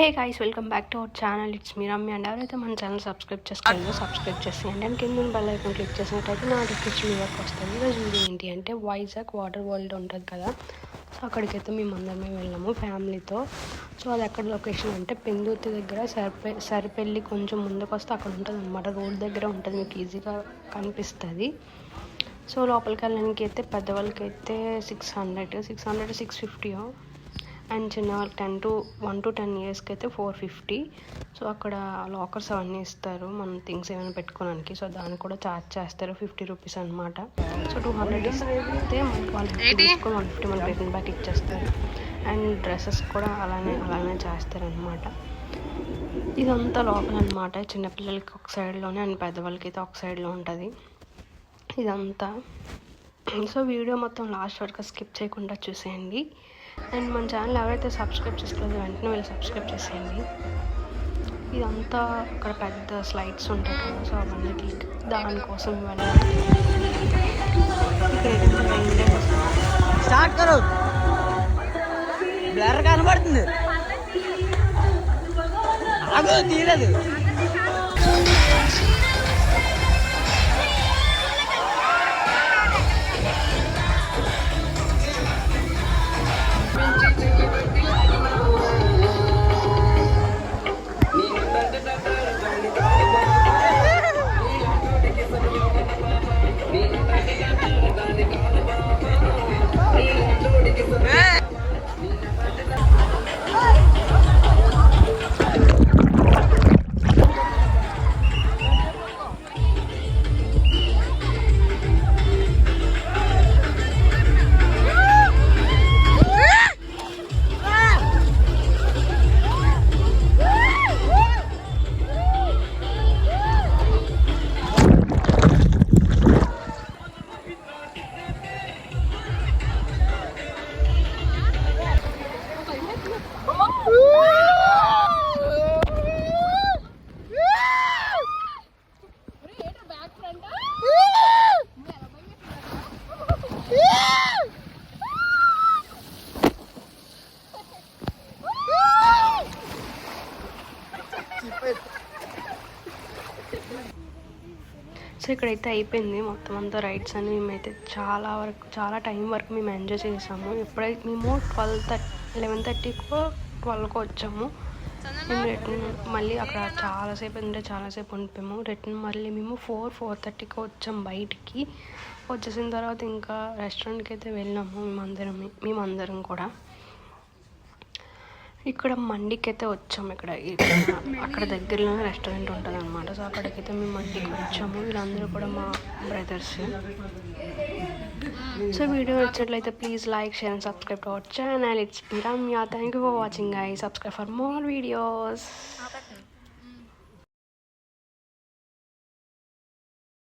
Hey guys, welcome back to our channel. It's me Ramya. And ఎవరైతే మన channel subscribe చేసుకోలేదో subscribe చేసేయండి. And కింద bell icon click చేసినట్టయితే notification మీ వరకు వస్తుంది. ఈరోజు వీడియో ఏంటి అంటే వైజాగ్ వాటర్ వరల్డ్ ఉంటుంది కదా, సో అక్కడికైతే మేము అందరమే వెళ్ళాము ఫ్యామిలీతో. సో అది ఎక్కడ లొకేషన్ అంటే పెందుర్తి దగ్గర సరిపెల్లి కొంచెం ముందుకు వస్తే అక్కడ ఉంటుంది అనమాట. రోడ్ దగ్గర ఉంటుంది, మీకు ఈజీగా కనిపిస్తుంది. సో లోపలికి వెళ్ళడానికి అయితే పెద్దవాళ్ళకైతే 600, 650 అండ్ చిన్న 1 to 10 yearsకి అయితే 450. సో అక్కడ లాకర్స్ అవన్నీ ఇస్తారు మనం థింగ్స్ ఏమైనా పెట్టుకోవడానికి. సో దానికి కూడా ఛార్జ్ చేస్తారు 50 రూపీస్ అనమాట. సో 200 ఇస్తే వాళ్ళు తీసుకొని 150 మన రిటర్న్ బ్యాక్ ఇచ్చేస్తారు. అండ్ డ్రెస్సెస్ కూడా అలానే చేస్తారనమాట. ఇదంతా లోపల అనమాట. చిన్నపిల్లలకి ఒక సైడ్లోనే అండ్ పెద్దవాళ్ళకి అయితే ఒక సైడ్లో ఉంటుంది ఇదంతా. సో వీడియో మొత్తం లాస్ట్ వరకు స్కిప్ చేయకుండా చూసేయండి. అండ్ మన ఛానల్ ఎవరైతే సబ్స్క్రైబ్ చేసుకోలేదో వెంటనే వెళ్ళి సబ్స్క్రైబ్ చేసేయండి. ఇదంతా అక్కడ పెద్ద స్లైడ్స్ ఉంటాయి కదా, సో అవన్నీ దానికోసం ఇవన్నీ స్టార్ట్ కరో. బ్లర్ కనబడుతుంది, ఆగు తీయలేదు. సో ఇక్కడైతే అయిపోయింది మొత్తం అంతా రైడ్స్ అని. మేమైతే చాలా టైం వరకు మేము ఎంజాయ్ చేసాము. ఎప్పుడైతే మేము 11:30కో 12కో వచ్చాము. మేము రిటర్న్ మళ్ళీ అక్కడ చాలాసేపు ఉండిపోయాము. రిటర్న్ మళ్ళీ మేము 4:30కో వచ్చాము బయటికి. వచ్చేసిన తర్వాత ఇంకా రెస్టారెంట్కి అయితే వెళ్ళాము మేమందరం కూడా. ఇక్కడ మండికి అయితే వచ్చాము. అక్కడ దగ్గరలోనే రెస్టారెంట్ ఉంటుంది అనమాట. సో అక్కడికైతే మేము మండికి వచ్చాము. వీళ్ళందరూ కూడా మా బ్రదర్స్. సో వీడియో నచ్చినట్లయితే please like, share and subscribe to our channel. It's me Ramya. Thank you for watching guys. Subscribe for more videos.